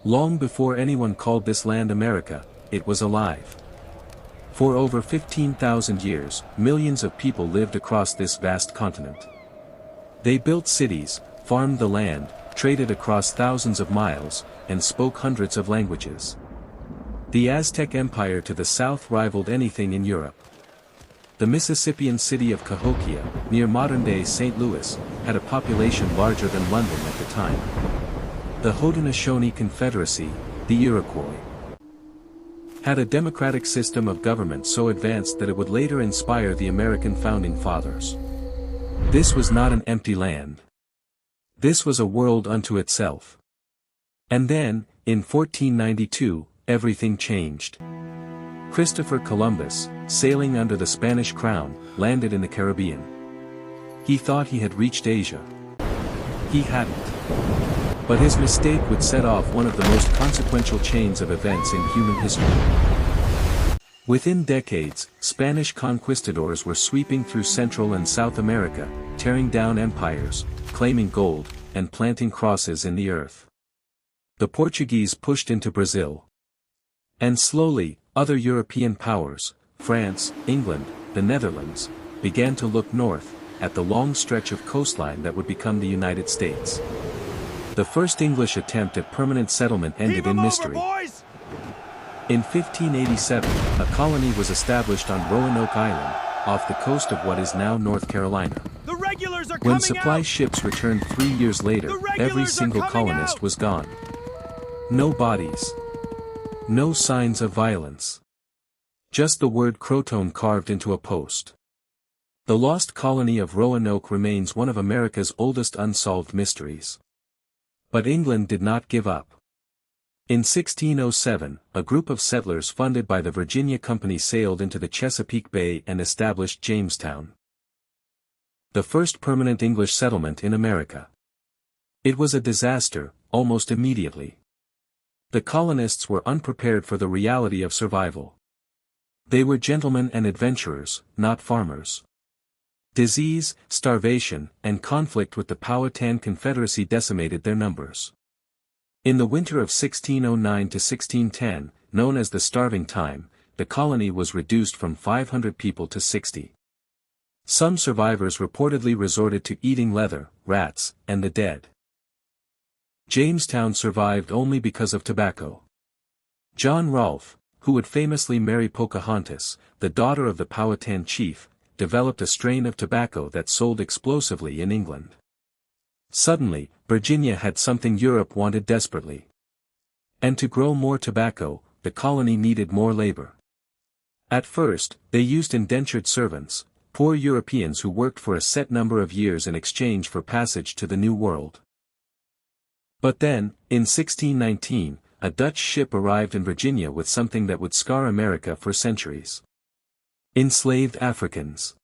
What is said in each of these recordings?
Long before anyone called this land America, it was alive. For over 15,000 years, millions of people lived across this vast continent. They built cities, farmed the land, traded across thousands of miles, and spoke hundreds of languages. The Aztec Empire to the south rivaled anything in Europe. The Mississippian city of Cahokia, near modern-day St. Louis, had a population larger than London at the time. The Haudenosaunee Confederacy, the Iroquois, had a democratic system of government so advanced that it would later inspire the American founding fathers. This was not an empty land. This was a world unto itself. And then, in 1492, everything changed. Christopher Columbus, sailing under the Spanish crown, landed in the Caribbean. He thought he had reached Asia. He hadn't. But his mistake would set off one of the most consequential chains of events in human history. Within decades, Spanish conquistadors were sweeping through Central and South America, tearing down empires, claiming gold, and planting crosses in the earth. The Portuguese pushed into Brazil. And slowly, other European powers, France, England, the Netherlands, began to look north, at the long stretch of coastline that would become the United States. The first English attempt at permanent settlement ended in mystery. In 1587, a colony was established on Roanoke Island, off the coast of what is now North Carolina. When supply ships returned 3 years later, every single colonist was gone. No bodies. No signs of violence. Just the word Croton carved into a post. The lost colony of Roanoke remains one of America's oldest unsolved mysteries. But England did not give up. In 1607, a group of settlers funded by the Virginia Company sailed into the Chesapeake Bay and established Jamestown, the first permanent English settlement in America. It was a disaster, almost immediately. The colonists were unprepared for the reality of survival. They were gentlemen and adventurers, not farmers. Disease, starvation, and conflict with the Powhatan Confederacy decimated their numbers. In the winter of 1609 to 1610, known as the Starving Time, the colony was reduced from 500 people to 60. Some survivors reportedly resorted to eating leather, rats, and the dead. Jamestown survived only because of tobacco. John Rolfe, who would famously marry Pocahontas, the daughter of the Powhatan chief, developed a strain of tobacco that sold explosively in England. Suddenly, Virginia had something Europe wanted desperately. And to grow more tobacco, the colony needed more labor. At first, they used indentured servants, poor Europeans who worked for a set number of years in exchange for passage to the New World. But then, in 1619, a Dutch ship arrived in Virginia with something that would scar America for centuries. Enslaved Africans.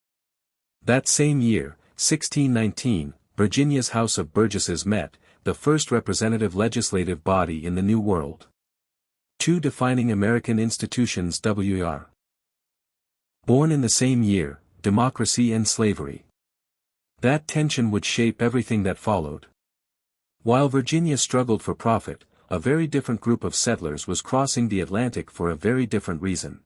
That same year, 1619, Virginia's House of Burgesses met, the first representative legislative body in the New World. Two defining American institutions were born in the same year, democracy and slavery. That tension would shape everything that followed. While Virginia struggled for profit, a very different group of settlers was crossing the Atlantic for a very different reason.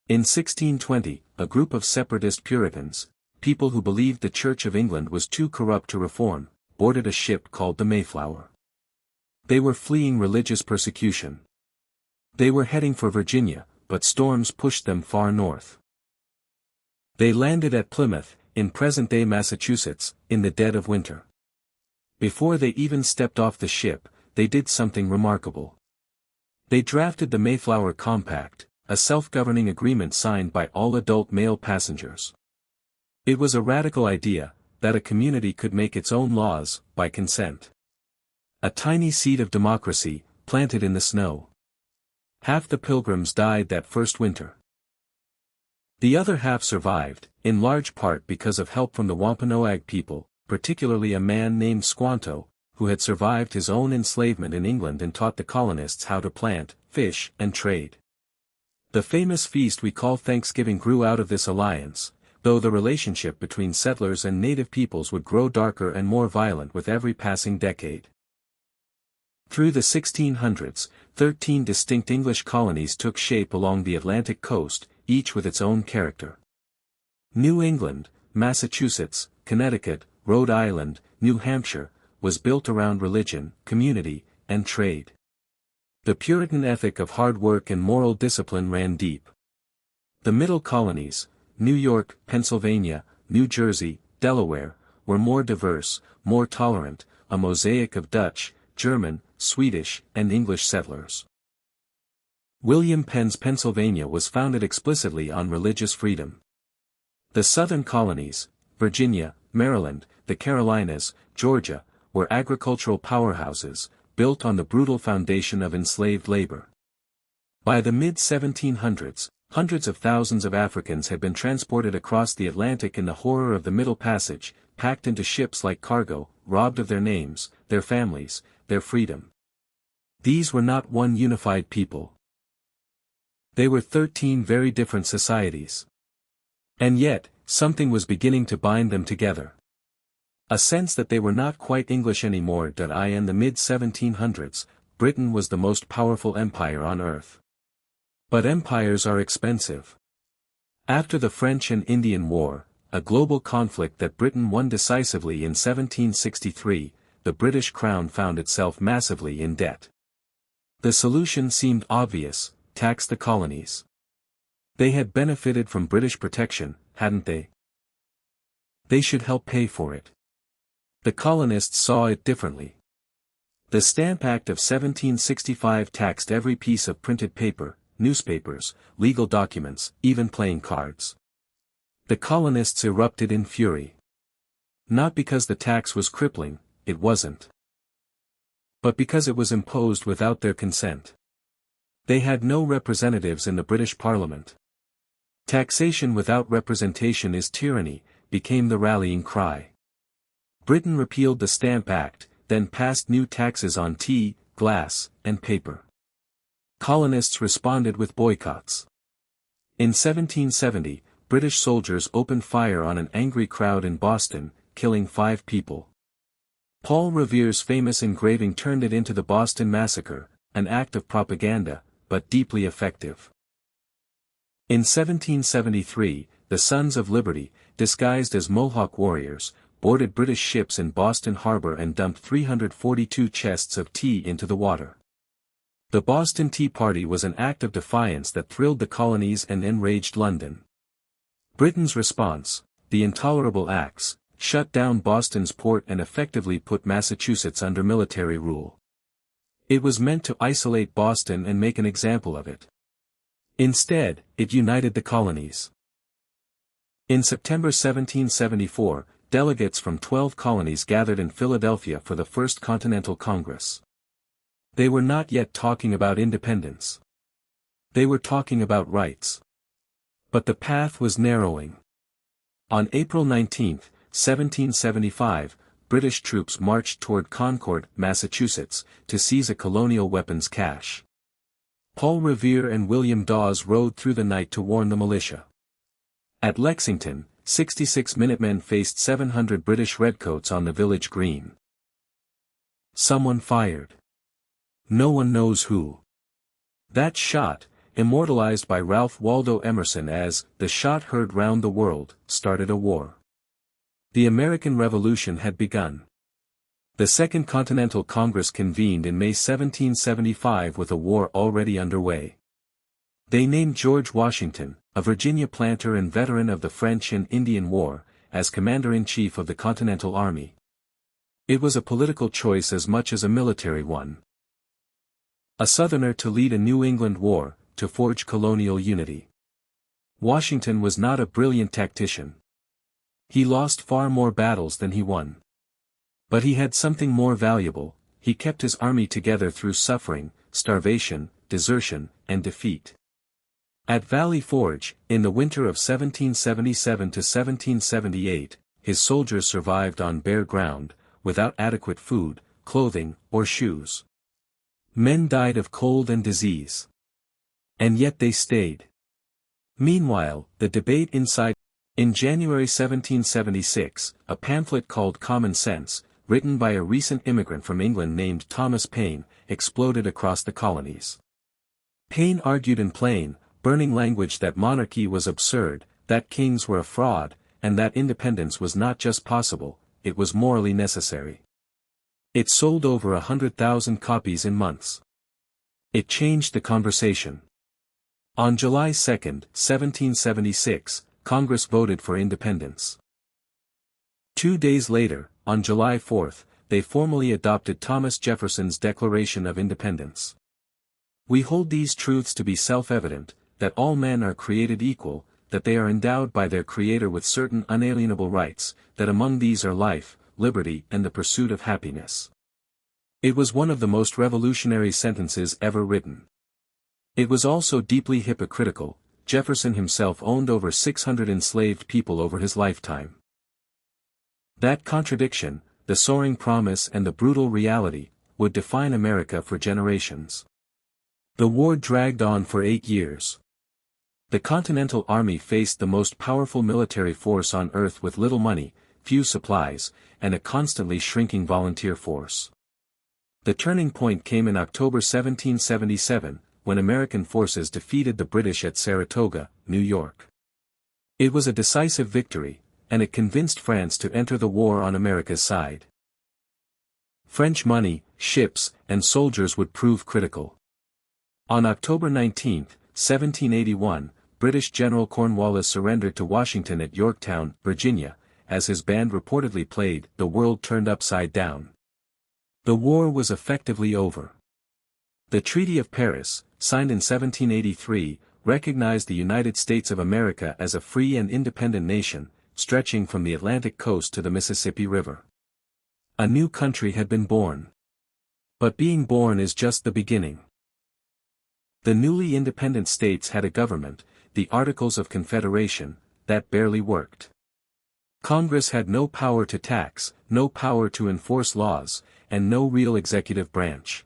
In 1620, a group of separatist Puritans, people who believed the Church of England was too corrupt to reform, boarded a ship called the Mayflower. They were fleeing religious persecution. They were heading for Virginia, but storms pushed them far north. They landed at Plymouth, in present-day Massachusetts, in the dead of winter. Before they even stepped off the ship, they did something remarkable. They drafted the Mayflower Compact, a self-governing agreement signed by all adult male passengers. It was a radical idea, that a community could make its own laws, by consent. A tiny seed of democracy, planted in the snow. Half the pilgrims died that first winter. The other half survived, in large part because of help from the Wampanoag people, particularly a man named Squanto, who had survived his own enslavement in England and taught the colonists how to plant, fish, and trade. The famous feast we call Thanksgiving grew out of this alliance, though the relationship between settlers and native peoples would grow darker and more violent with every passing decade. Through the 1600s, 13 distinct English colonies took shape along the Atlantic coast, each with its own character. New England, Massachusetts, Connecticut, Rhode Island, New Hampshire, was built around religion, community, and trade. The Puritan ethic of hard work and moral discipline ran deep. The Middle Colonies, New York, Pennsylvania, New Jersey, Delaware, were more diverse, more tolerant, a mosaic of Dutch, German, Swedish, and English settlers. William Penn's Pennsylvania was founded explicitly on religious freedom. The Southern Colonies, Virginia, Maryland, the Carolinas, Georgia, were agricultural powerhouses, built on the brutal foundation of enslaved labor. By the mid-1700s, hundreds of thousands of Africans had been transported across the Atlantic in the horror of the Middle Passage, packed into ships like cargo, robbed of their names, their families, their freedom. These were not one unified people. They were 13 very different societies. And yet, something was beginning to bind them together. A sense that they were not quite English anymore. In the mid-1700s, Britain was the most powerful empire on earth. But empires are expensive. After the French and Indian War, a global conflict that Britain won decisively in 1763, the British Crown found itself massively in debt. The solution seemed obvious: tax the colonies. They had benefited from British protection, hadn't they? They should help pay for it. The colonists saw it differently. The Stamp Act of 1765 taxed every piece of printed paper, newspapers, legal documents, even playing cards. The colonists erupted in fury. Not because the tax was crippling, it wasn't. But because it was imposed without their consent. They had no representatives in the British Parliament. Taxation without representation is tyranny, became the rallying cry. Britain repealed the Stamp Act, then passed new taxes on tea, glass, and paper. Colonists responded with boycotts. In 1770, British soldiers opened fire on an angry crowd in Boston, killing 5 people. Paul Revere's famous engraving turned it into the Boston Massacre, an act of propaganda, but deeply effective. In 1773, the Sons of Liberty, disguised as Mohawk warriors, boarded British ships in Boston Harbor and dumped 342 chests of tea into the water. The Boston Tea Party was an act of defiance that thrilled the colonies and enraged London. Britain's response, the Intolerable Acts, shut down Boston's port and effectively put Massachusetts under military rule. It was meant to isolate Boston and make an example of it. Instead, it united the colonies. In September 1774, delegates from 12 colonies gathered in Philadelphia for the First Continental Congress. They were not yet talking about independence. They were talking about rights. But the path was narrowing. On April 19, 1775, British troops marched toward Concord, Massachusetts, to seize a colonial weapons cache. Paul Revere and William Dawes rode through the night to warn the militia. At Lexington, 66 Minutemen faced 700 British redcoats on the village green. Someone fired. No one knows who. That shot, immortalized by Ralph Waldo Emerson as "the shot heard round the world," started a war. The American Revolution had begun. The Second Continental Congress convened in May 1775 with a war already underway. They named George Washington, a Virginia planter and veteran of the French and Indian War, as Commander-in-Chief of the Continental Army. It was a political choice as much as a military one. A Southerner to lead a New England war, to forge colonial unity. Washington was not a brilliant tactician. He lost far more battles than he won. But he had something more valuable: he kept his army together through suffering, starvation, desertion, and defeat. At Valley Forge, in the winter of 1777 to 1778, his soldiers survived on bare ground, without adequate food, clothing, or shoes. Men died of cold and disease. And yet they stayed. Meanwhile, the debate inside. In January 1776, a pamphlet called Common Sense, written by a recent immigrant from England named Thomas Paine, exploded across the colonies. Paine argued in plain, burning language that monarchy was absurd, that kings were a fraud, and that independence was not just possible, it was morally necessary. It sold over 100,000 copies in months. It changed the conversation. On July 2, 1776, Congress voted for independence. 2 days later, on July 4, they formally adopted Thomas Jefferson's Declaration of Independence. We hold these truths to be self-evident, that all men are created equal, that they are endowed by their Creator with certain unalienable rights, that among these are life, liberty and the pursuit of happiness. It was one of the most revolutionary sentences ever written. It was also deeply hypocritical. Jefferson himself owned over 600 enslaved people over his lifetime. That contradiction, the soaring promise and the brutal reality, would define America for generations. The war dragged on for 8 years. The Continental Army faced the most powerful military force on Earth with little money, few supplies, and a constantly shrinking volunteer force. The turning point came in October 1777, when American forces defeated the British at Saratoga, New York. It was a decisive victory, and it convinced France to enter the war on America's side. French money, ships, and soldiers would prove critical. On October 19, 1781, British General Cornwallis surrendered to Washington at Yorktown, Virginia, as his band reportedly played "The World Turned Upside Down." The war was effectively over. The Treaty of Paris, signed in 1783, recognized the United States of America as a free and independent nation, stretching from the Atlantic coast to the Mississippi River. A new country had been born. But being born is just the beginning. The newly independent states had a government, the Articles of Confederation, that barely worked. Congress had no power to tax, no power to enforce laws, and no real executive branch.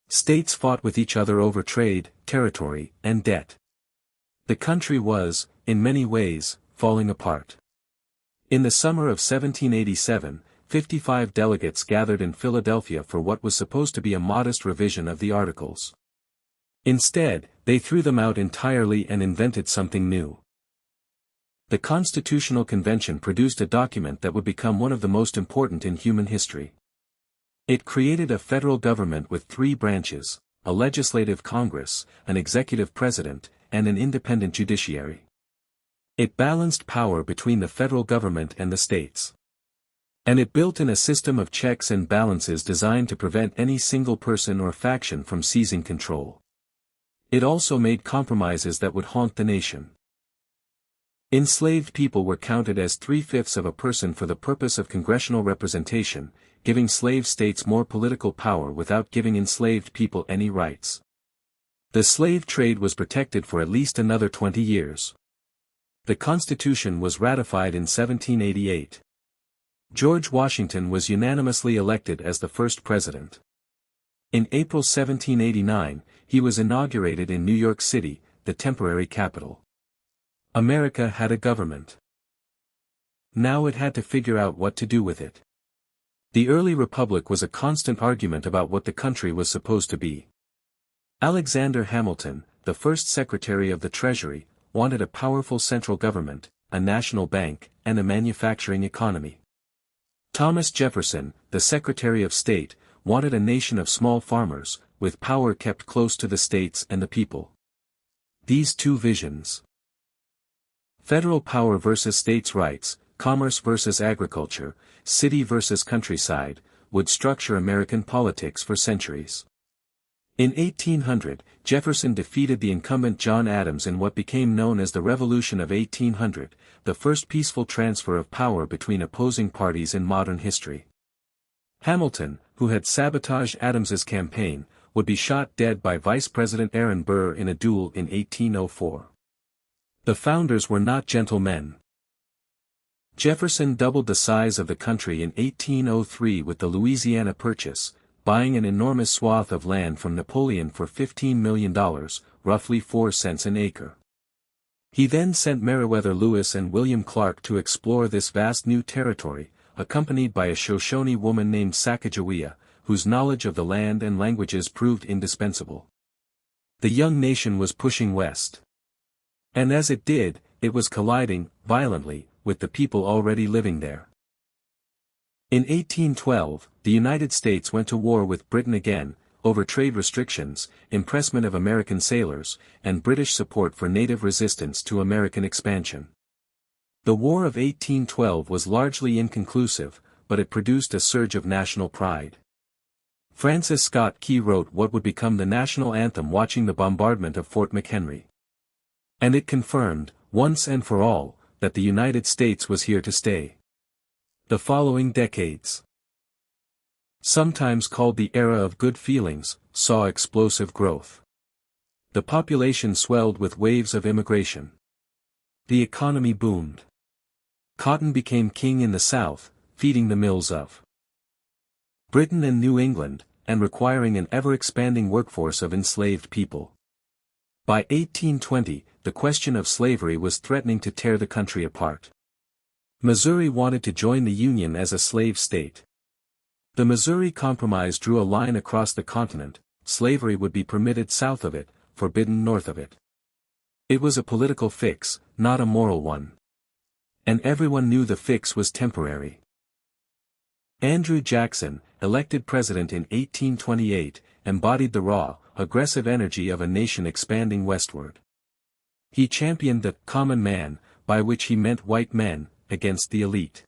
States fought with each other over trade, territory, and debt. The country was, in many ways, falling apart. In the summer of 1787, 55 delegates gathered in Philadelphia for what was supposed to be a modest revision of the Articles. Instead, they threw them out entirely and invented something new. The Constitutional Convention produced a document that would become one of the most important in human history. It created a federal government with 3 branches, a legislative Congress, an executive president, and an independent judiciary. It balanced power between the federal government and the states. And it built in a system of checks and balances designed to prevent any single person or faction from seizing control. It also made compromises that would haunt the nation. Enslaved people were counted as 3/5 of a person for the purpose of congressional representation, giving slave states more political power without giving enslaved people any rights. The slave trade was protected for at least another 20 years. The Constitution was ratified in 1788. George Washington was unanimously elected as the first president. In April 1789, he was inaugurated in New York City, the temporary capital. America had a government. Now it had to figure out what to do with it. The early republic was a constant argument about what the country was supposed to be. Alexander Hamilton, the first Secretary of the Treasury, wanted a powerful central government, a national bank, and a manufacturing economy. Thomas Jefferson, the Secretary of State, wanted a nation of small farmers, with power kept close to the states and the people. These two visions, federal power versus states' rights, commerce versus agriculture, city versus countryside, would structure American politics for centuries. In 1800, Jefferson defeated the incumbent John Adams in what became known as the Revolution of 1800, the first peaceful transfer of power between opposing parties in modern history. Hamilton, who had sabotaged Adams's campaign, would be shot dead by Vice President Aaron Burr in a duel in 1804. The founders were not gentle men. Jefferson doubled the size of the country in 1803 with the Louisiana Purchase, buying an enormous swath of land from Napoleon for $15 million, roughly 4 cents an acre. He then sent Meriwether Lewis and William Clark to explore this vast new territory, accompanied by a Shoshone woman named Sacagawea, whose knowledge of the land and languages proved indispensable. The young nation was pushing west. And as it did, it was colliding, violently, with the people already living there. In 1812, the United States went to war with Britain again, over trade restrictions, impressment of American sailors, and British support for native resistance to American expansion. The War of 1812 was largely inconclusive, but it produced a surge of national pride. Francis Scott Key wrote what would become the national anthem watching the bombardment of Fort McHenry. And it confirmed, once and for all, that the United States was here to stay. The following decades, sometimes called the era of good feelings, saw explosive growth. The population swelled with waves of immigration. The economy boomed. Cotton became king in the South, feeding the mills of Britain and New England, and requiring an ever-expanding workforce of enslaved people. By 1820, the question of slavery was threatening to tear the country apart. Missouri wanted to join the Union as a slave state. The Missouri Compromise drew a line across the continent: slavery would be permitted south of it, forbidden north of it. It was a political fix, not a moral one. And everyone knew the fix was temporary. Andrew Jackson, elected president in 1828, embodied the raw, aggressive energy of a nation expanding westward. He championed the common man, by which he meant white men, against the elite.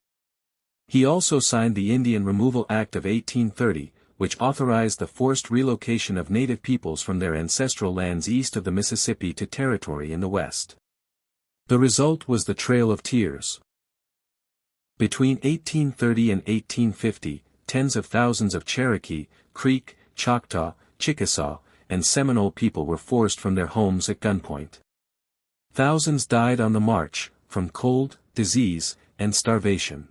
He also signed the Indian Removal Act of 1830, which authorized the forced relocation of native peoples from their ancestral lands east of the Mississippi to territory in the West. The result was the Trail of Tears. Between 1830 and 1850, tens of thousands of Cherokee, Creek, Choctaw, Chickasaw, and Seminole people were forced from their homes at gunpoint. Thousands died on the march, from cold, disease, and starvation.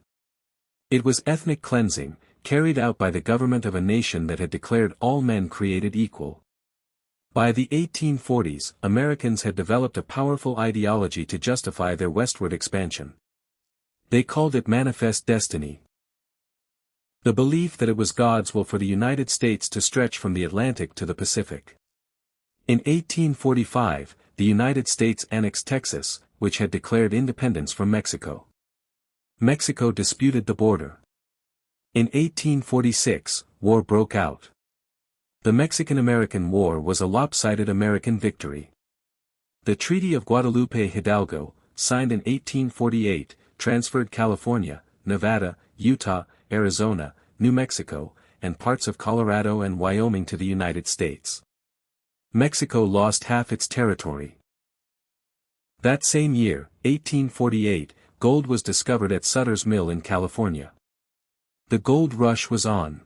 It was ethnic cleansing, carried out by the government of a nation that had declared all men created equal. By the 1840s, Americans had developed a powerful ideology to justify their westward expansion. They called it manifest destiny. The belief that it was God's will for the United States to stretch from the Atlantic to the Pacific. In 1845, the United States annexed Texas, which had declared independence from Mexico. Mexico disputed the border. In 1846, war broke out. The Mexican-American War was a lopsided American victory. The Treaty of Guadalupe Hidalgo, signed in 1848, transferred California, Nevada, Utah, Arizona, New Mexico, and parts of Colorado and Wyoming to the United States. Mexico lost half its territory. That same year, 1848, gold was discovered at Sutter's Mill in California. The gold rush was on.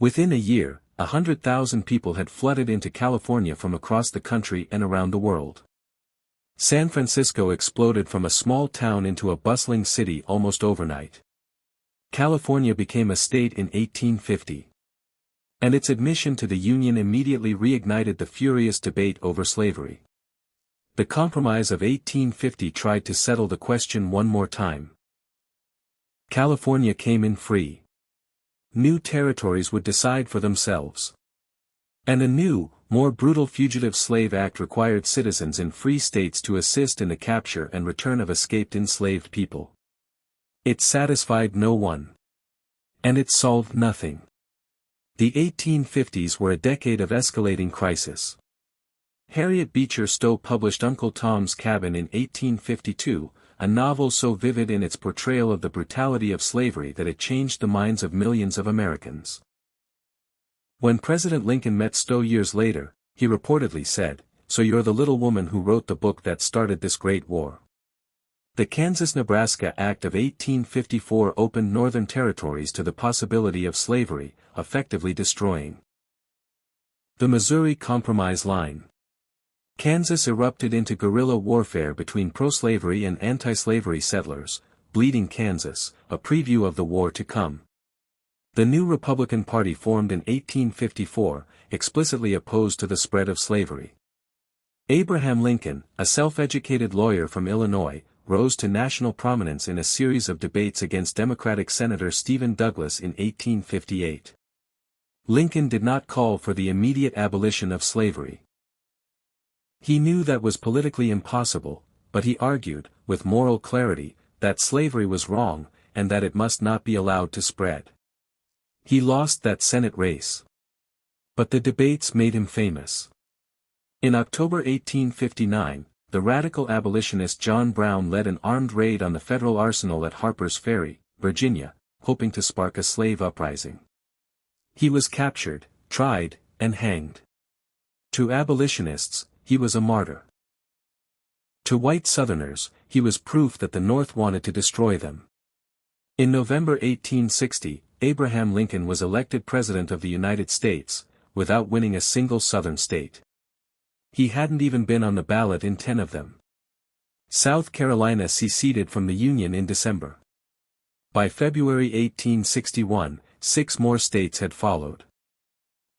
Within a year, 100,000 people had flooded into California from across the country and around the world. San Francisco exploded from a small town into a bustling city almost overnight. California became a state in 1850. And its admission to the Union immediately reignited the furious debate over slavery. The Compromise of 1850 tried to settle the question one more time. California came in free. New territories would decide for themselves. And a new, more brutal Fugitive Slave Act required citizens in free states to assist in the capture and return of escaped enslaved people. It satisfied no one. And it solved nothing. The 1850s were a decade of escalating crisis. Harriet Beecher Stowe published Uncle Tom's Cabin in 1852, a novel so vivid in its portrayal of the brutality of slavery that it changed the minds of millions of Americans. When President Lincoln met Stowe years later, he reportedly said, "So you're the little woman who wrote the book that started this great war." The Kansas-Nebraska Act of 1854 opened northern territories to the possibility of slavery, effectively destroying the Missouri Compromise line. Kansas erupted into guerrilla warfare between pro-slavery and anti-slavery settlers, Bleeding Kansas, a preview of the war to come. The new Republican Party formed in 1854, explicitly opposed to the spread of slavery. Abraham Lincoln, a self-educated lawyer from Illinois, rose to national prominence in a series of debates against Democratic Senator Stephen Douglas in 1858. Lincoln did not call for the immediate abolition of slavery. He knew that was politically impossible, but he argued, with moral clarity, that slavery was wrong, and that it must not be allowed to spread. He lost that Senate race. But the debates made him famous. In October 1859, the radical abolitionist John Brown led an armed raid on the federal arsenal at Harper's Ferry, Virginia, hoping to spark a slave uprising. He was captured, tried, and hanged. To abolitionists, he was a martyr. To white Southerners, he was proof that the North wanted to destroy them. In November 1860, Abraham Lincoln was elected President of the United States, without winning a single Southern state. He hadn't even been on the ballot in 10 of them. South Carolina seceded from the Union in December. By February 1861, 6 more states had followed.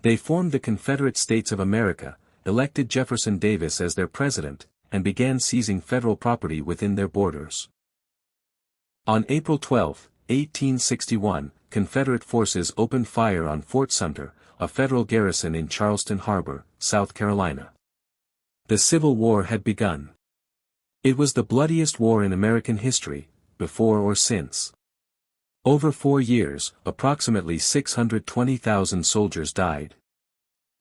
They formed the Confederate States of America, elected Jefferson Davis as their president, and began seizing federal property within their borders. On April 12, 1861, Confederate forces opened fire on Fort Sumter, a federal garrison in Charleston Harbor, South Carolina. The Civil War had begun. It was the bloodiest war in American history, before or since. Over 4 years, approximately 620,000 soldiers died.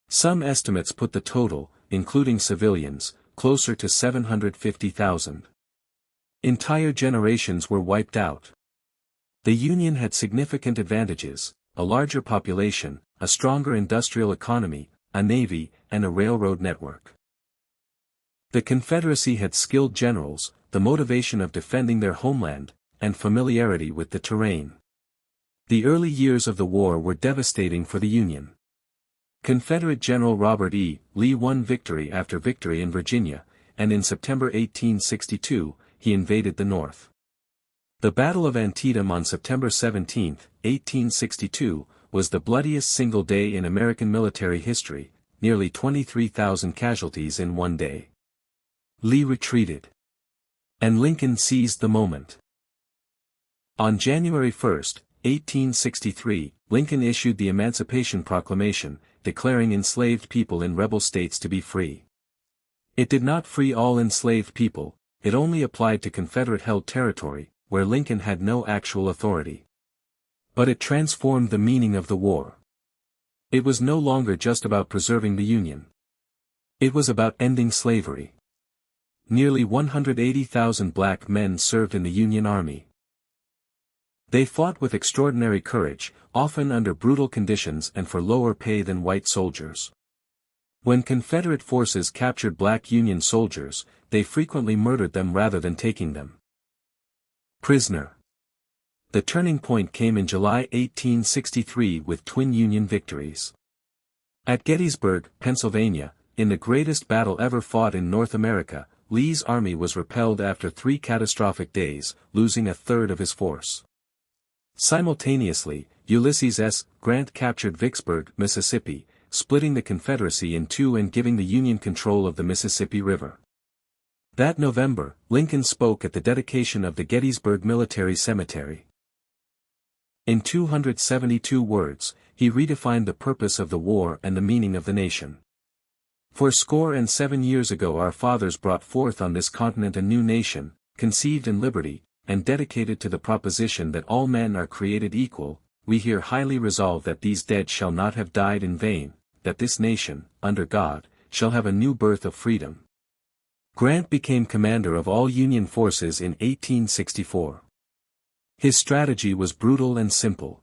Some estimates put the total, including civilians, closer to 750,000. Entire generations were wiped out. The Union had significant advantages: a larger population, a stronger industrial economy, a navy, and a railroad network. The Confederacy had skilled generals, the motivation of defending their homeland, and familiarity with the terrain. The early years of the war were devastating for the Union. Confederate General Robert E. Lee won victory after victory in Virginia, and in September 1862, he invaded the North. The Battle of Antietam on September 17, 1862, was the bloodiest single day in American military history, nearly 23,000 casualties in one day. Lee retreated. And Lincoln seized the moment. On January 1, 1863, Lincoln issued the Emancipation Proclamation, declaring enslaved people in rebel states to be free. It did not free all enslaved people, it only applied to Confederate-held territory, where Lincoln had no actual authority. But it transformed the meaning of the war. It was no longer just about preserving the Union. It was about ending slavery. Nearly 180,000 black men served in the Union Army. They fought with extraordinary courage, often under brutal conditions and for lower pay than white soldiers. When Confederate forces captured black Union soldiers, they frequently murdered them rather than taking them prisoner. The turning point came in July 1863 with twin Union victories. At Gettysburg, Pennsylvania, in the greatest battle ever fought in North America, Lee's army was repelled after 3 catastrophic days, losing a third of his force. Simultaneously, Ulysses S. Grant captured Vicksburg, Mississippi, splitting the Confederacy in 2 and giving the Union control of the Mississippi River. That November, Lincoln spoke at the dedication of the Gettysburg Military Cemetery. In 272 words, he redefined the purpose of the war and the meaning of the nation. For 67 years ago our fathers brought forth on this continent a new nation, conceived in liberty, and dedicated to the proposition that all men are created equal. We here highly resolve that these dead shall not have died in vain, that this nation, under God, shall have a new birth of freedom. Grant became commander of all Union forces in 1864. His strategy was brutal and simple.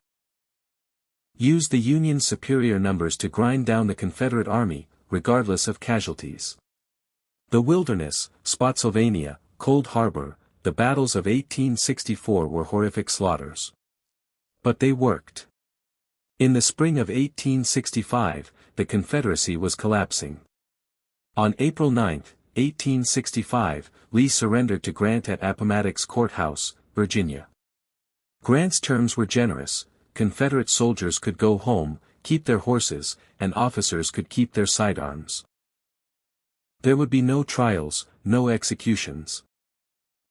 Use the Union's superior numbers to grind down the Confederate army, regardless of casualties. The Wilderness, Spotsylvania, Cold Harbor, the battles of 1864 were horrific slaughters. But they worked. In the spring of 1865, the Confederacy was collapsing. On April 9, 1865, Lee surrendered to Grant at Appomattox Courthouse, Virginia. Grant's terms were generous: Confederate soldiers could go home, keep their horses, and officers could keep their sidearms. There would be no trials, no executions.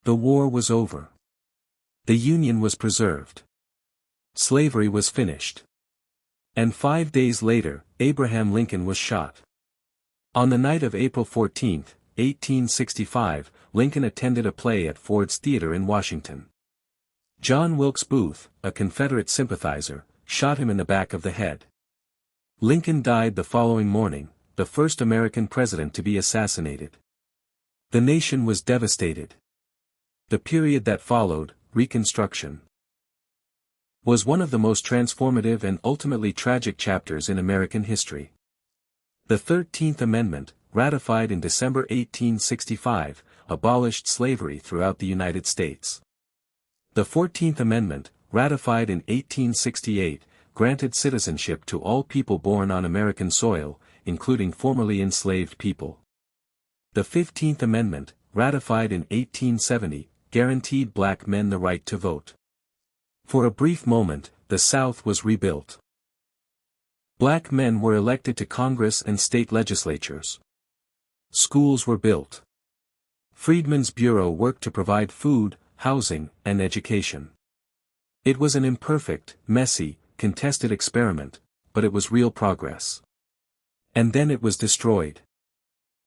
The war was over. The Union was preserved. Slavery was finished. And 5 days later, Abraham Lincoln was shot. On the night of April 14, 1865, Lincoln attended a play at Ford's Theater in Washington. John Wilkes Booth, a Confederate sympathizer, shot him in the back of the head. Lincoln died the following morning, the first American president to be assassinated. The nation was devastated. The period that followed, Reconstruction, was one of the most transformative and ultimately tragic chapters in American history. The 13th Amendment, ratified in December 1865, abolished slavery throughout the United States. The 14th Amendment, ratified in 1868, granted citizenship to all people born on American soil, including formerly enslaved people. The 15th Amendment, ratified in 1870, guaranteed black men the right to vote. For a brief moment, the South was rebuilt. Black men were elected to Congress and state legislatures. Schools were built. Freedmen's Bureau worked to provide food, housing, and education. It was an imperfect, messy, contested experiment, but it was real progress. And then it was destroyed.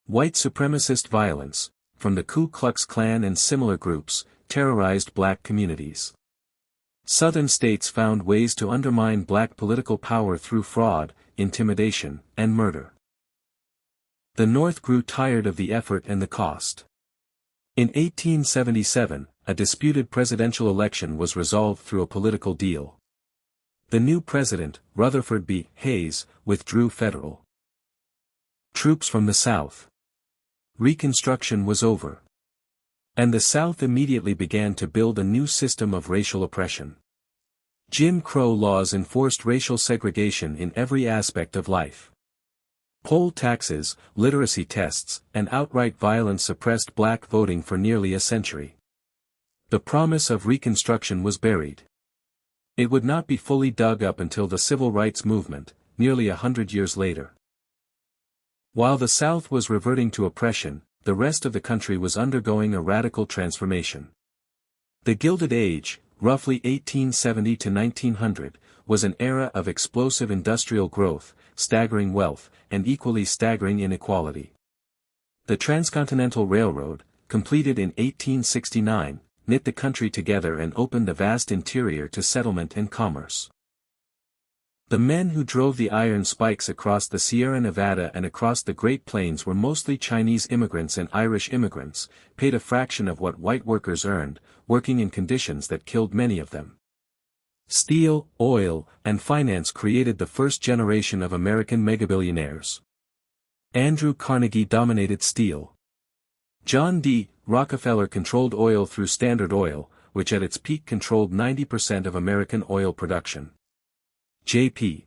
White supremacist violence, from the Ku Klux Klan and similar groups, terrorized black communities. Southern states found ways to undermine black political power through fraud, intimidation, and murder. The North grew tired of the effort and the cost. In 1877, a disputed presidential election was resolved through a political deal. The new president, Rutherford B. Hayes, withdrew federal troops from the South. Reconstruction was over. And the South immediately began to build a new system of racial oppression. Jim Crow laws enforced racial segregation in every aspect of life. Poll taxes, literacy tests, and outright violence suppressed black voting for nearly a century. The promise of Reconstruction was buried. It would not be fully dug up until the Civil Rights Movement, nearly 100 years later. While the South was reverting to oppression, the rest of the country was undergoing a radical transformation. The Gilded Age, roughly 1870 to 1900, was an era of explosive industrial growth, staggering wealth, and equally staggering inequality. The Transcontinental Railroad, completed in 1869, knit the country together and opened the vast interior to settlement and commerce. The men who drove the iron spikes across the Sierra Nevada and across the Great Plains were mostly Chinese immigrants and Irish immigrants, paid a fraction of what white workers earned, working in conditions that killed many of them. Steel, oil, and finance created the first generation of American megabillionaires. Andrew Carnegie dominated steel. John D. Rockefeller controlled oil through Standard Oil, which at its peak controlled 90% of American oil production. J.P.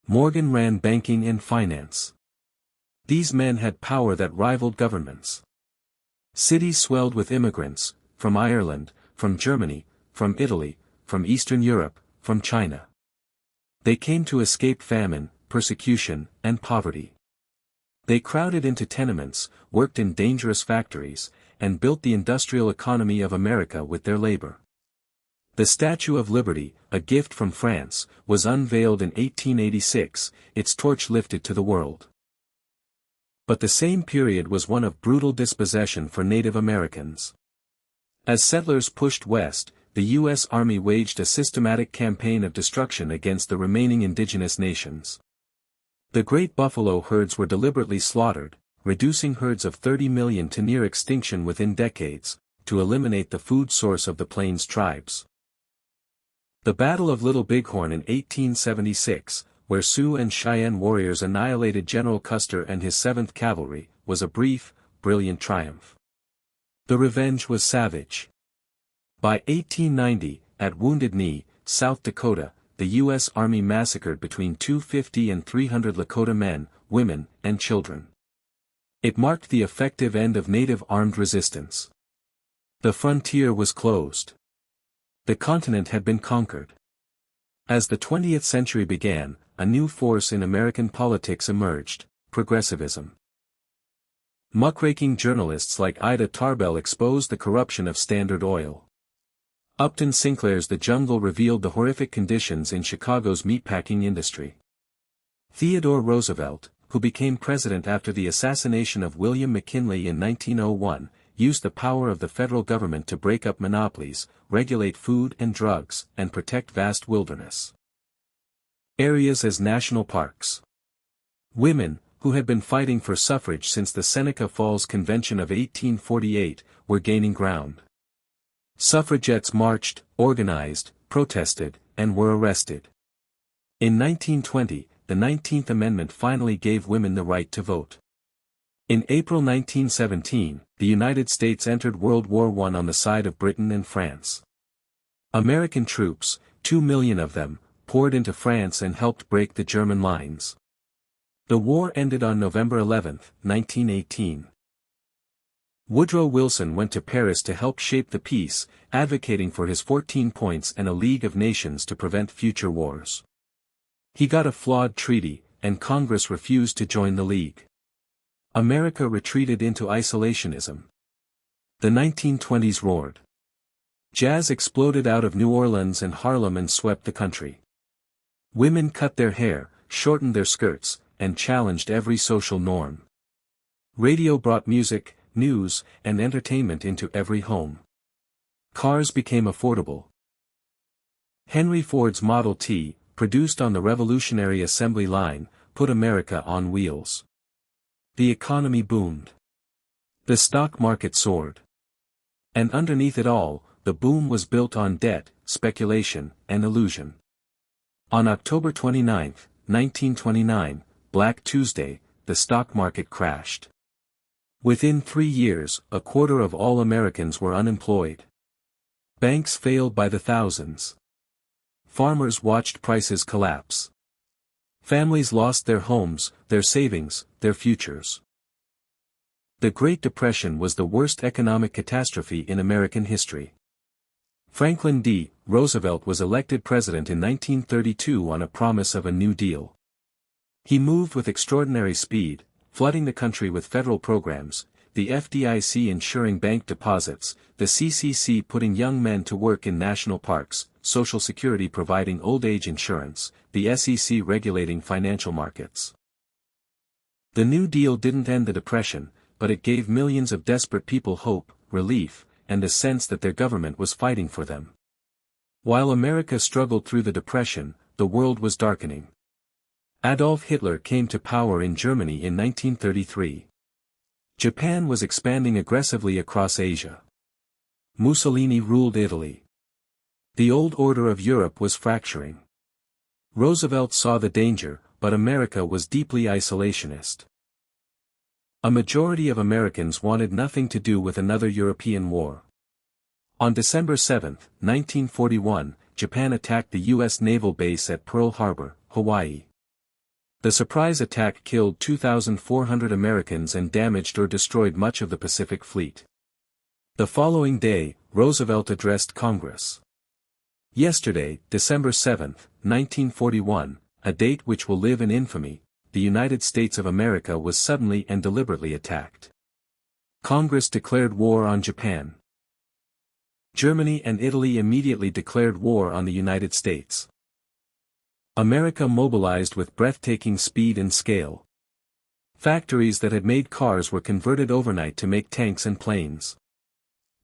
Morgan ran banking and finance. These men had power that rivaled governments. Cities swelled with immigrants, from Ireland, from Germany, from Italy, from Eastern Europe, from China. They came to escape famine, persecution, and poverty. They crowded into tenements, worked in dangerous factories, and built the industrial economy of America with their labor. The Statue of Liberty, a gift from France, was unveiled in 1886, its torch lifted to the world. But the same period was one of brutal dispossession for Native Americans. As settlers pushed west, the U.S. Army waged a systematic campaign of destruction against the remaining indigenous nations. The great buffalo herds were deliberately slaughtered, reducing herds of 30 million to near extinction within decades, to eliminate the food source of the Plains tribes. The Battle of Little Bighorn in 1876, where Sioux and Cheyenne warriors annihilated General Custer and his 7th Cavalry, was a brief, brilliant triumph. The revenge was savage. By 1890, at Wounded Knee, South Dakota, the U.S. Army massacred between 250 and 300 Lakota men, women, and children. It marked the effective end of Native armed resistance. The frontier was closed. The continent had been conquered. As the 20th century began, a new force in American politics emerged: progressivism. Muckraking journalists like Ida Tarbell exposed the corruption of Standard Oil. Upton Sinclair's The Jungle revealed the horrific conditions in Chicago's meatpacking industry. Theodore Roosevelt, who became president after the assassination of William McKinley in 1901, used the power of the federal government to break up monopolies, regulate food and drugs, and protect vast wilderness areas as national parks. Women, who had been fighting for suffrage since the Seneca Falls Convention of 1848, were gaining ground. Suffragettes marched, organized, protested, and were arrested. In 1920, the 19th Amendment finally gave women the right to vote. In April 1917, the United States entered World War I on the side of Britain and France. American troops, 2 million of them, poured into France and helped break the German lines. The war ended on November 11, 1918. Woodrow Wilson went to Paris to help shape the peace, advocating for his 14 points and a League of Nations to prevent future wars. He got a flawed treaty, and Congress refused to join the League. America retreated into isolationism. The 1920s roared. Jazz exploded out of New Orleans and Harlem and swept the country. Women cut their hair, shortened their skirts, and challenged every social norm. Radio brought music, news, and entertainment into every home. Cars became affordable. Henry Ford's Model T, produced on the revolutionary assembly line, put America on wheels. The economy boomed. The stock market soared. And underneath it all, the boom was built on debt, speculation, and illusion. On October 29, 1929, Black Tuesday, the stock market crashed. Within 3 years, a quarter of all Americans were unemployed. Banks failed by the thousands. Farmers watched prices collapse. Families lost their homes, their savings, their futures. The Great Depression was the worst economic catastrophe in American history. Franklin D. Roosevelt was elected president in 1932 on a promise of a New Deal. He moved with extraordinary speed, flooding the country with federal programs, the FDIC ensuring bank deposits, the CCC putting young men to work in national parks, Social Security providing old age insurance, the SEC regulating financial markets. The New Deal didn't end the Depression, but it gave millions of desperate people hope, relief, and a sense that their government was fighting for them. While America struggled through the Depression, the world was darkening. Adolf Hitler came to power in Germany in 1933. Japan was expanding aggressively across Asia. Mussolini ruled Italy. The old order of Europe was fracturing. Roosevelt saw the danger, but America was deeply isolationist. A majority of Americans wanted nothing to do with another European war. On December 7, 1941, Japan attacked the U.S. naval base at Pearl Harbor, Hawaii. The surprise attack killed 2,400 Americans and damaged or destroyed much of the Pacific Fleet. The following day, Roosevelt addressed Congress. Yesterday, December 7, 1941, a date which will live in infamy, the United States of America was suddenly and deliberately attacked. Congress declared war on Japan. Germany and Italy immediately declared war on the United States. America mobilized with breathtaking speed and scale. Factories that had made cars were converted overnight to make tanks and planes.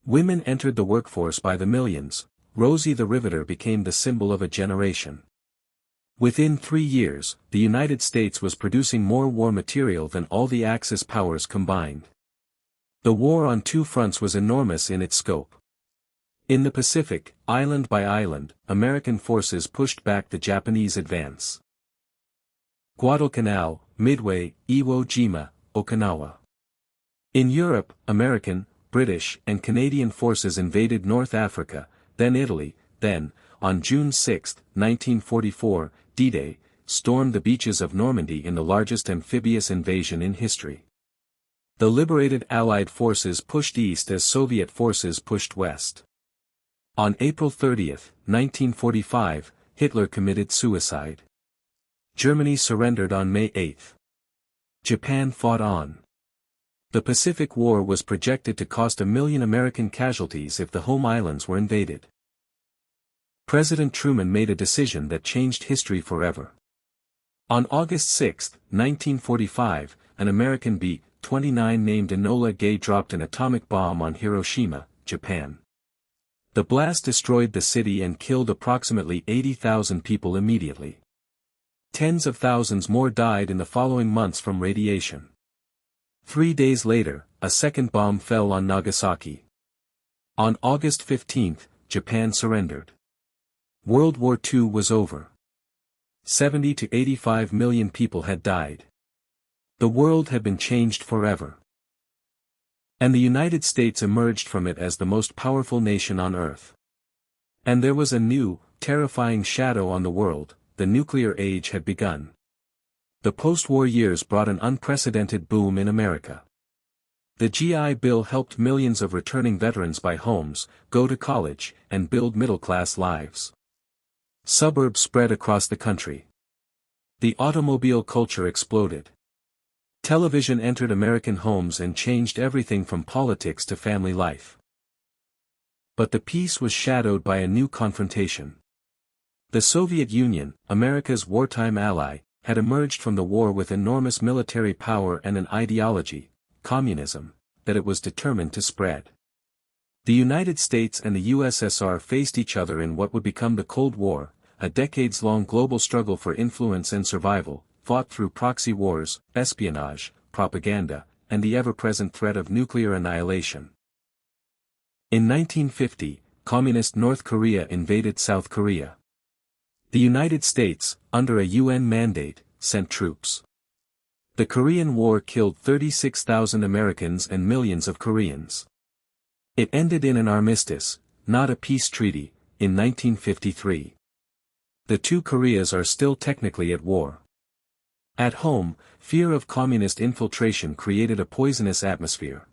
Women entered the workforce by the millions. Rosie the Riveter became the symbol of a generation. Within 3 years, the United States was producing more war material than all the Axis powers combined. The war on two fronts was enormous in its scope. In the Pacific, island by island, American forces pushed back the Japanese advance. Guadalcanal, Midway, Iwo Jima, Okinawa. In Europe, American, British, and Canadian forces invaded North Africa, then Italy, then, on June 6, 1944, D-Day, stormed the beaches of Normandy in the largest amphibious invasion in history. The liberated Allied forces pushed east as Soviet forces pushed west. On April 30, 1945, Hitler committed suicide. Germany surrendered on May 8. Japan fought on. The Pacific War was projected to cost 1 million American casualties if the home islands were invaded. President Truman made a decision that changed history forever. On August 6, 1945, an American B-29 named Enola Gay dropped an atomic bomb on Hiroshima, Japan. The blast destroyed the city and killed approximately 80,000 people immediately. Tens of thousands more died in the following months from radiation. 3 days later, a second bomb fell on Nagasaki. On August 15, Japan surrendered. World War II was over. 70 to 85 million people had died. The world had been changed forever. And the United States emerged from it as the most powerful nation on Earth. And there was a new, terrifying shadow on the world: the nuclear age had begun. The post-war years brought an unprecedented boom in America. The GI Bill helped millions of returning veterans buy homes, go to college, and build middle-class lives. Suburbs spread across the country. The automobile culture exploded. Television entered American homes and changed everything from politics to family life. But the peace was shadowed by a new confrontation. The Soviet Union, America's wartime ally, had emerged from the war with enormous military power and an ideology, communism, that it was determined to spread. The United States and the USSR faced each other in what would become the Cold War, a decades-long global struggle for influence and survival, fought through proxy wars, espionage, propaganda, and the ever-present threat of nuclear annihilation. In 1950, Communist North Korea invaded South Korea. The United States, under a UN mandate, sent troops. The Korean War killed 36,000 Americans and millions of Koreans. It ended in an armistice, not a peace treaty, in 1953. The two Koreas are still technically at war. At home, fear of communist infiltration created a poisonous atmosphere.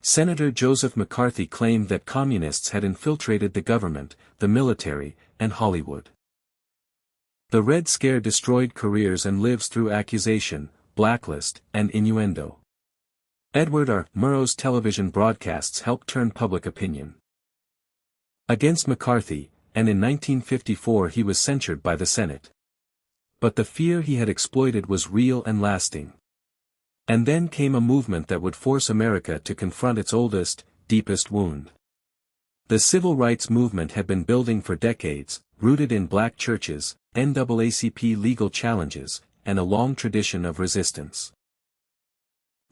Senator Joseph McCarthy claimed that communists had infiltrated the government, the military, and Hollywood. The Red Scare destroyed careers and lives through accusation, blacklist, and innuendo. Edward R. Murrow's television broadcasts helped turn public opinion against McCarthy, and in 1954 he was censured by the Senate. But the fear he had exploited was real and lasting. And then came a movement that would force America to confront its oldest, deepest wound. The civil rights movement had been building for decades, rooted in black churches, NAACP legal challenges, and a long tradition of resistance.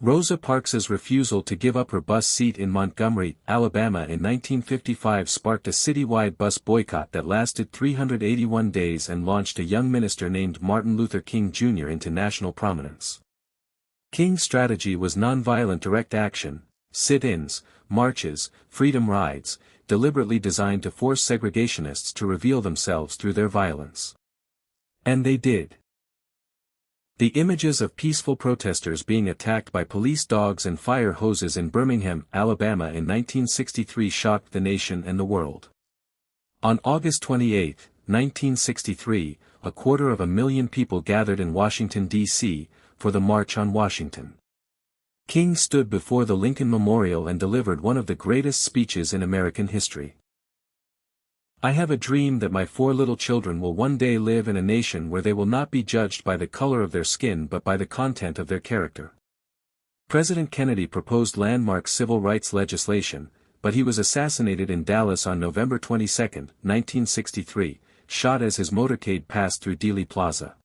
Rosa Parks's refusal to give up her bus seat in Montgomery, Alabama in 1955 sparked a citywide bus boycott that lasted 381 days and launched a young minister named Martin Luther King Jr. into national prominence. King's strategy was nonviolent direct action, sit-ins, marches, freedom rides, deliberately designed to force segregationists to reveal themselves through their violence. And they did. The images of peaceful protesters being attacked by police dogs and fire hoses in Birmingham, Alabama in 1963 shocked the nation and the world. On August 28, 1963, 250,000 people gathered in Washington, D.C., for the March on Washington. King stood before the Lincoln Memorial and delivered one of the greatest speeches in American history. I have a dream that my 4 little children will one day live in a nation where they will not be judged by the color of their skin but by the content of their character. President Kennedy proposed landmark civil rights legislation, but he was assassinated in Dallas on November 22, 1963, shot as his motorcade passed through Dealey Plaza.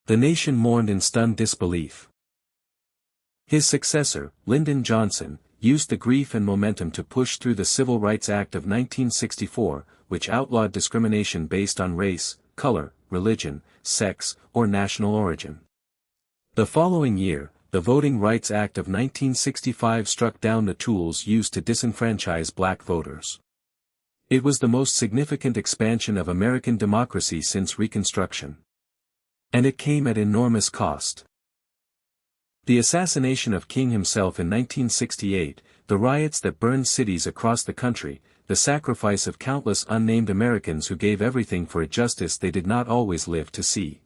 The nation mourned in stunned disbelief. His successor, Lyndon Johnson, used the grief and momentum to push through the Civil Rights Act of 1964, which outlawed discrimination based on race, color, religion, sex, or national origin. The following year, the Voting Rights Act of 1965 struck down the tools used to disenfranchise black voters. It was the most significant expansion of American democracy since Reconstruction. And it came at enormous cost. The assassination of King himself in 1968, the riots that burned cities across the country, the sacrifice of countless unnamed Americans who gave everything for a justice they did not always live to see.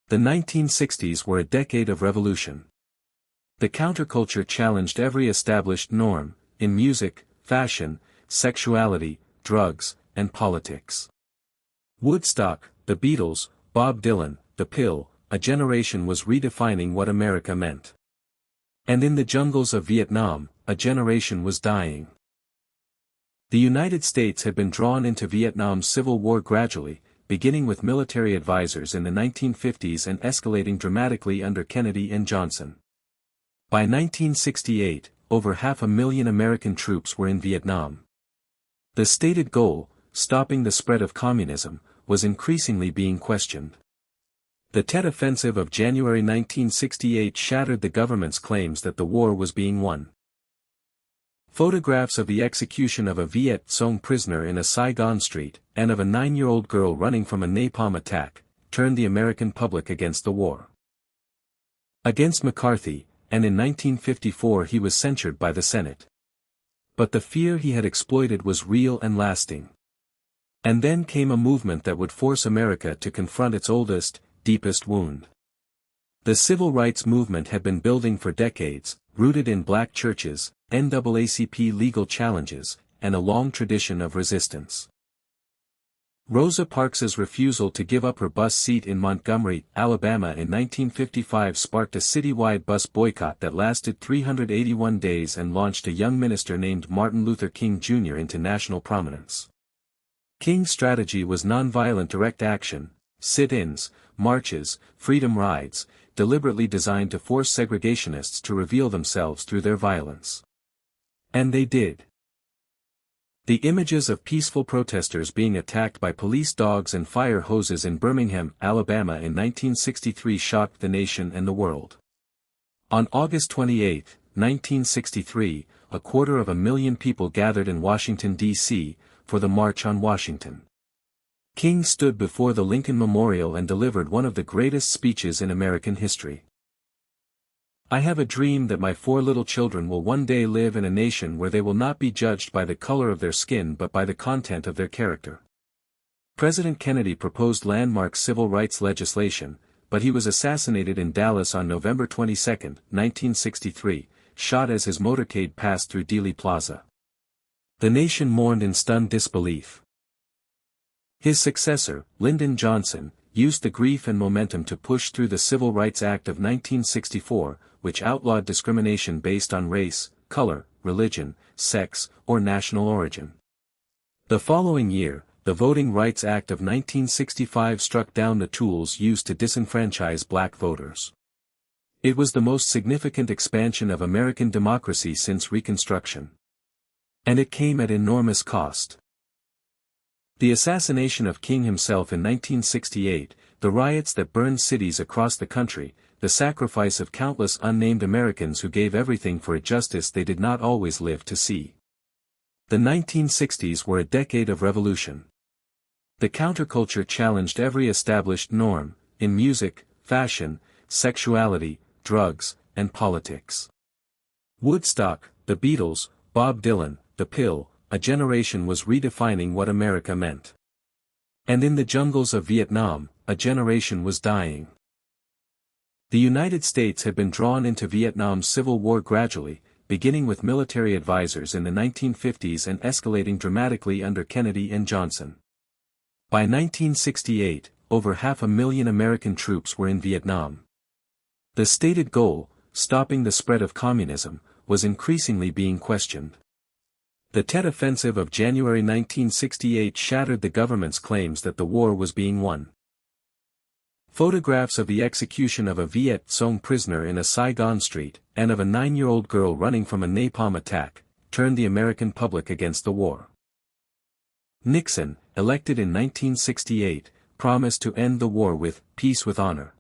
The 1960s were a decade of revolution. The counterculture challenged every established norm, in music, fashion, sexuality, drugs, and politics. Woodstock, the Beatles, Bob Dylan, the pill, a generation was redefining what America meant. And in the jungles of Vietnam, a generation was dying. The United States had been drawn into Vietnam's civil war gradually, beginning with military advisors in the 1950s and escalating dramatically under Kennedy and Johnson. By 1968, over 500,000 American troops were in Vietnam. The stated goal, stopping the spread of communism, was increasingly being questioned. The Tet Offensive of January 1968 shattered the government's claims that the war was being won. Photographs of the execution of a Viet Cong prisoner in a Saigon street, and of a 9-year-old girl running from a napalm attack, turned the American public against the war. Against McCarthy, and in 1954 he was censured by the Senate. But the fear he had exploited was real and lasting. And then came a movement that would force America to confront its oldest, deepest wound. The civil rights movement had been building for decades, rooted in black churches, NAACP legal challenges, and a long tradition of resistance. Rosa Parks's refusal to give up her bus seat in Montgomery, Alabama in 1955 sparked a citywide bus boycott that lasted 381 days and launched a young minister named Martin Luther King Jr. into national prominence. King's strategy was nonviolent direct action, sit-ins, marches, freedom rides, deliberately designed to force segregationists to reveal themselves through their violence. And they did. The images of peaceful protesters being attacked by police dogs and fire hoses in Birmingham, Alabama in 1963 shocked the nation and the world. On August 28, 1963, 250,000 people gathered in Washington, D.C., for the March on Washington. King stood before the Lincoln Memorial and delivered one of the greatest speeches in American history. I have a dream that my 4 little children will one day live in a nation where they will not be judged by the color of their skin but by the content of their character. President Kennedy proposed landmark civil rights legislation, but he was assassinated in Dallas on November 22, 1963, shot as his motorcade passed through Dealey Plaza. The nation mourned in stunned disbelief. His successor, Lyndon Johnson, used the grief and momentum to push through the Civil Rights Act of 1964, which outlawed discrimination based on race, color, religion, sex, or national origin. The following year, the Voting Rights Act of 1965 struck down the tools used to disenfranchise black voters. It was the most significant expansion of American democracy since Reconstruction. And it came at enormous cost. The assassination of King himself in 1968, the riots that burned cities across the country, the sacrifice of countless unnamed Americans who gave everything for a justice they did not always live to see. The 1960s were a decade of revolution. The counterculture challenged every established norm, in music, fashion, sexuality, drugs, and politics. Woodstock, the Beatles, Bob Dylan, the pill, a generation was redefining what America meant. And in the jungles of Vietnam, a generation was dying. The United States had been drawn into Vietnam's civil war gradually, beginning with military advisors in the 1950s and escalating dramatically under Kennedy and Johnson. By 1968, over 500,000 American troops were in Vietnam. The stated goal, stopping the spread of communism, was increasingly being questioned. The Tet Offensive of January 1968 shattered the government's claims that the war was being won. Photographs of the execution of a Viet Cong prisoner in a Saigon street, and of a 9-year-old girl running from a napalm attack, turned the American public against the war. Nixon, elected in 1968, promised to end the war with peace with honor.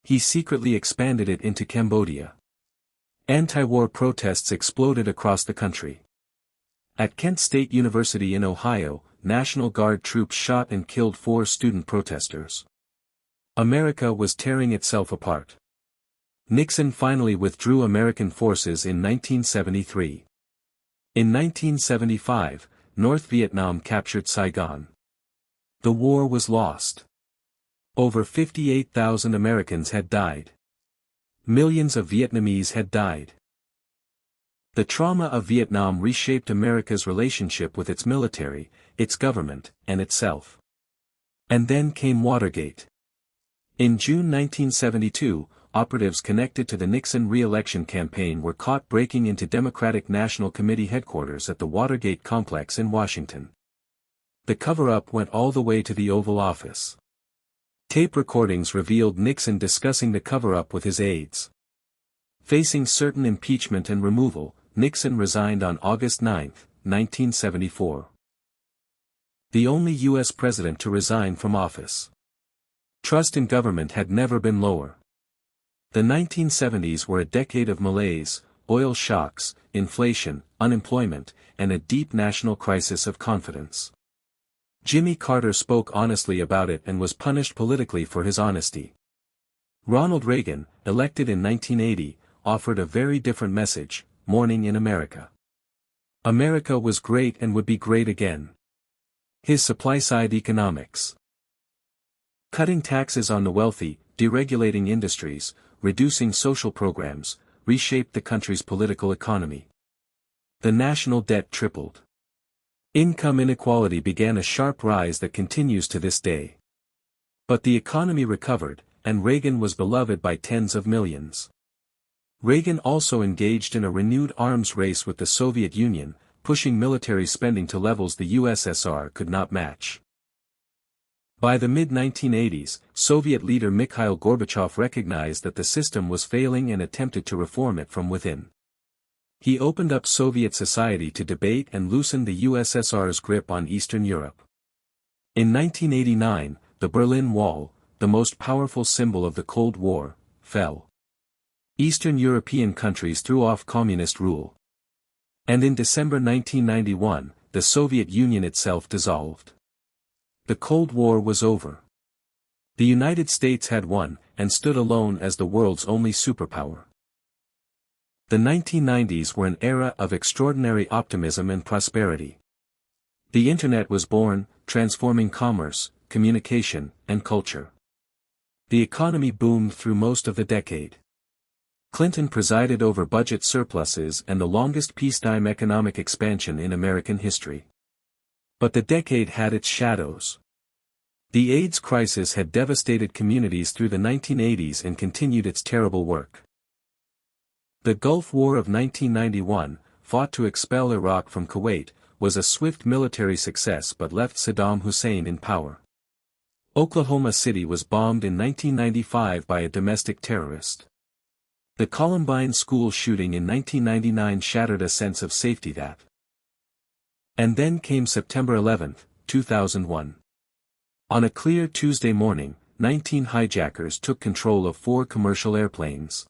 He secretly expanded it into Cambodia. Anti-war protests exploded across the country. At Kent State University in Ohio, National Guard troops shot and killed 4 student protesters. America was tearing itself apart. Nixon finally withdrew American forces in 1973. In 1975, North Vietnam captured Saigon. The war was lost. Over 58,000 Americans had died. Millions of Vietnamese had died. The trauma of Vietnam reshaped America's relationship with its military, its government, and itself. And then came Watergate. In June 1972, operatives connected to the Nixon re-election campaign were caught breaking into Democratic National Committee headquarters at the Watergate complex in Washington. The cover-up went all the way to the Oval Office. Tape recordings revealed Nixon discussing the cover-up with his aides. Facing certain impeachment and removal, Nixon resigned on August 9, 1974. The only U.S. president to resign from office. Trust in government had never been lower. The 1970s were a decade of malaise, oil shocks, inflation, unemployment, and a deep national crisis of confidence. Jimmy Carter spoke honestly about it and was punished politically for his honesty. Ronald Reagan, elected in 1980, offered a very different message: morning in America. America was great and would be great again. His supply-side economics. Cutting taxes on the wealthy, deregulating industries, reducing social programs, reshaped the country's political economy. The national debt tripled. Income inequality began a sharp rise that continues to this day. But the economy recovered, and Reagan was beloved by tens of millions. Reagan also engaged in a renewed arms race with the Soviet Union, pushing military spending to levels the USSR could not match. By the mid-1980s, Soviet leader Mikhail Gorbachev recognized that the system was failing and attempted to reform it from within. He opened up Soviet society to debate and loosened the USSR's grip on Eastern Europe. In 1989, the Berlin Wall, the most powerful symbol of the Cold War, fell. Eastern European countries threw off communist rule. And in December 1991, the Soviet Union itself dissolved. The Cold War was over. The United States had won, and stood alone as the world's only superpower. The 1990s were an era of extraordinary optimism and prosperity. The Internet was born, transforming commerce, communication, and culture. The economy boomed through most of the decade. Clinton presided over budget surpluses and the longest peacetime economic expansion in American history. But the decade had its shadows. The AIDS crisis had devastated communities through the 1980s and continued its terrible work. The Gulf War of 1991, fought to expel Iraq from Kuwait, was a swift military success but left Saddam Hussein in power. Oklahoma City was bombed in 1995 by a domestic terrorist. The Columbine school shooting in 1999 shattered a sense of safety that. And then came September 11, 2001. On a clear Tuesday morning, 19 hijackers took control of 4 commercial airplanes.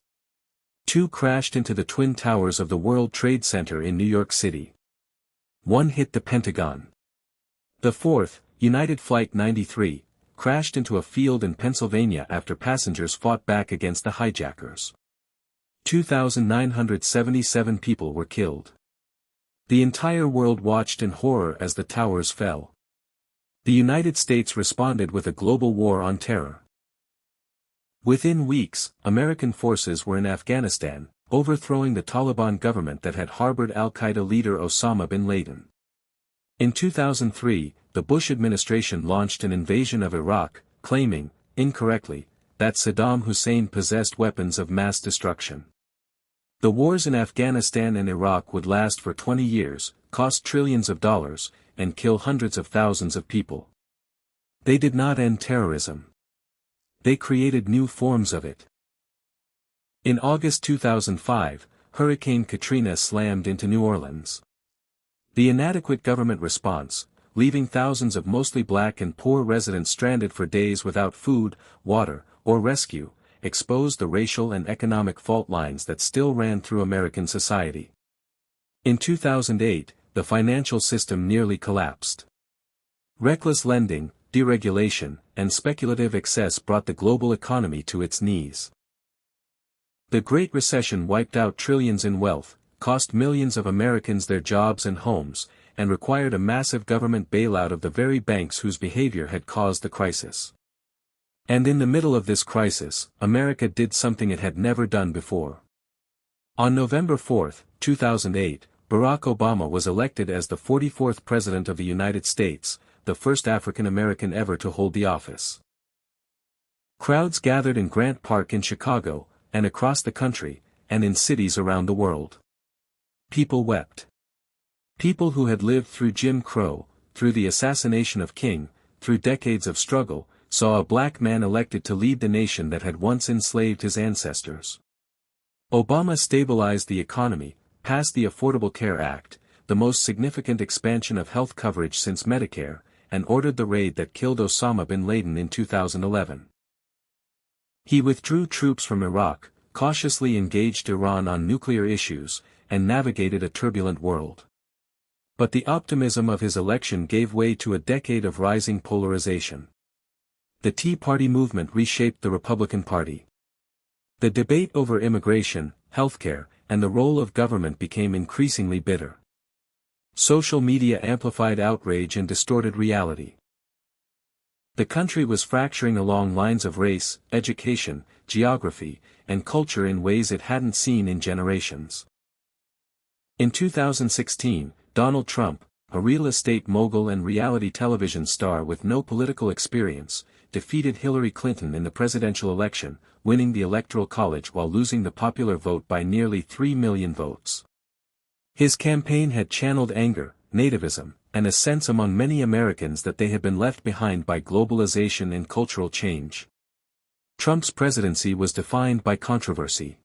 2 crashed into the Twin Towers of the World Trade Center in New York City. 1 hit the Pentagon. The 4th, United Flight 93, crashed into a field in Pennsylvania after passengers fought back against the hijackers. 2,977 people were killed. The entire world watched in horror as the towers fell. The United States responded with a global war on terror. Within weeks, American forces were in Afghanistan, overthrowing the Taliban government that had harbored al-Qaeda leader Osama bin Laden. In 2003, the Bush administration launched an invasion of Iraq, claiming, incorrectly, that Saddam Hussein possessed weapons of mass destruction. The wars in Afghanistan and Iraq would last for 20 years, cost trillions of dollars, and kill hundreds of thousands of people. They did not end terrorism. They created new forms of it. In August 2005, Hurricane Katrina slammed into New Orleans. The inadequate government response, leaving thousands of mostly black and poor residents stranded for days without food, water, or rescue, exposed the racial and economic fault lines that still ran through American society. In 2008, the financial system nearly collapsed. Reckless lending, deregulation, and speculative excess brought the global economy to its knees. The Great Recession wiped out trillions in wealth, cost millions of Americans their jobs and homes, and required a massive government bailout of the very banks whose behavior had caused the crisis. And in the middle of this crisis, America did something it had never done before. On November 4, 2008, Barack Obama was elected as the 44th President of the United States, the first African American ever to hold the office. Crowds gathered in Grant Park in Chicago, and across the country, and in cities around the world. People wept. People who had lived through Jim Crow, through the assassination of King, through decades of struggle, saw a black man elected to lead the nation that had once enslaved his ancestors. Obama stabilized the economy, passed the Affordable Care Act, the most significant expansion of health coverage since Medicare, and ordered the raid that killed Osama bin Laden in 2011. He withdrew troops from Iraq, cautiously engaged Iran on nuclear issues, and navigated a turbulent world. But the optimism of his election gave way to a decade of rising polarization. The Tea Party movement reshaped the Republican Party. The debate over immigration, healthcare, and the role of government became increasingly bitter. Social media amplified outrage and distorted reality. The country was fracturing along lines of race, education, geography, and culture in ways it hadn't seen in generations. In 2016, Donald Trump, a real estate mogul and reality television star with no political experience, defeated Hillary Clinton in the presidential election, winning the Electoral College while losing the popular vote by nearly 3 million votes. His campaign had channeled anger, nativism, and a sense among many Americans that they had been left behind by globalization and cultural change. Trump's presidency was defined by controversy.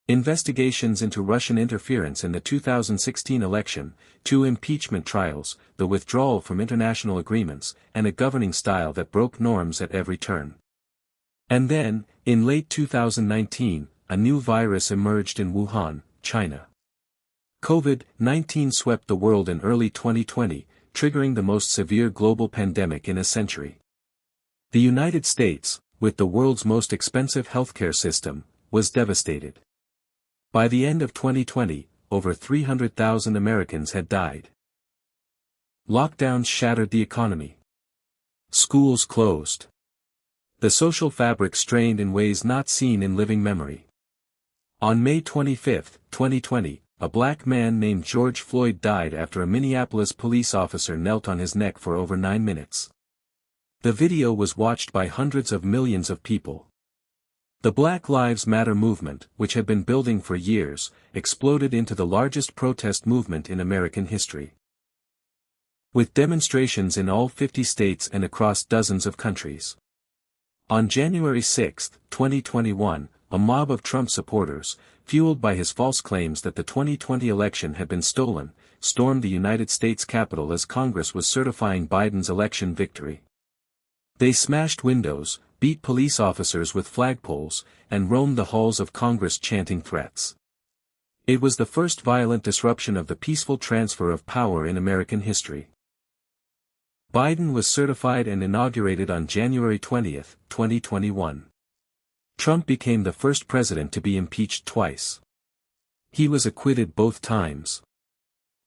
Investigations into Russian interference in the 2016 election, 2 impeachment trials, the withdrawal from international agreements, and a governing style that broke norms at every turn. And then, in late 2019, a new virus emerged in Wuhan, China. COVID-19 swept the world in early 2020, triggering the most severe global pandemic in a century. The United States, with the world's most expensive healthcare system, was devastated. By the end of 2020, over 300,000 Americans had died. Lockdowns shattered the economy. Schools closed. The social fabric strained in ways not seen in living memory. On May 25, 2020, a black man named George Floyd died after a Minneapolis police officer knelt on his neck for over 9 minutes. The video was watched by hundreds of millions of people. The Black Lives Matter movement, which had been building for years, exploded into the largest protest movement in American history. With demonstrations in all 50 states and across dozens of countries. On January 6, 2021, a mob of Trump supporters, fueled by his false claims that the 2020 election had been stolen, stormed the United States Capitol as Congress was certifying Biden's election victory. They smashed windows, beat police officers with flagpoles, and roamed the halls of Congress chanting threats. It was the first violent disruption of the peaceful transfer of power in American history. Biden was certified and inaugurated on January 20, 2021. Trump became the first president to be impeached twice. He was acquitted both times.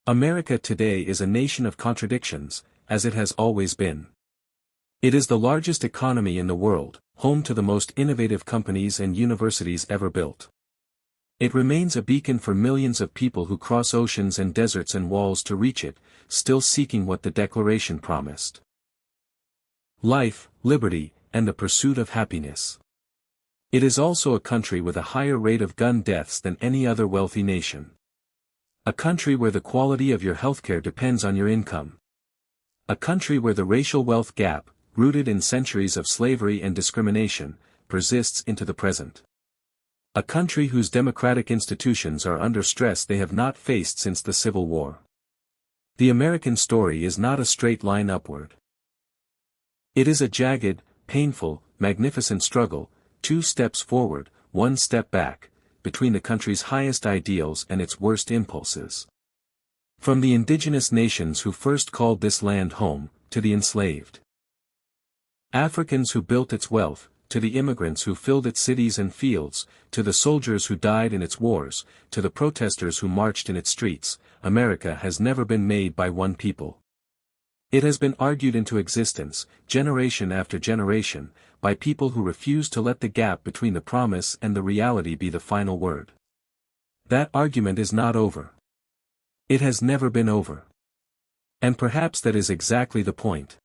America today is a nation of contradictions, as it has always been. It is the largest economy in the world, home to the most innovative companies and universities ever built. It remains a beacon for millions of people who cross oceans and deserts and walls to reach it, still seeking what the Declaration promised. Life, liberty, and the pursuit of happiness. It is also a country with a higher rate of gun deaths than any other wealthy nation. A country where the quality of your healthcare depends on your income. A country where the racial wealth gap, rooted in centuries of slavery and discrimination, persists into the present. A country whose democratic institutions are under stress they have not faced since the Civil War. The American story is not a straight line upward. It is a jagged, painful, magnificent struggle, 2 steps forward, 1 step back, between the country's highest ideals and its worst impulses. From the indigenous nations who first called this land home, to the enslaved Africans who built its wealth, to the immigrants who filled its cities and fields, to the soldiers who died in its wars, to the protesters who marched in its streets, America has never been made by one people. It has been argued into existence, generation after generation, by people who refuse to let the gap between the promise and the reality be the final word. That argument is not over. It has never been over. And perhaps that is exactly the point.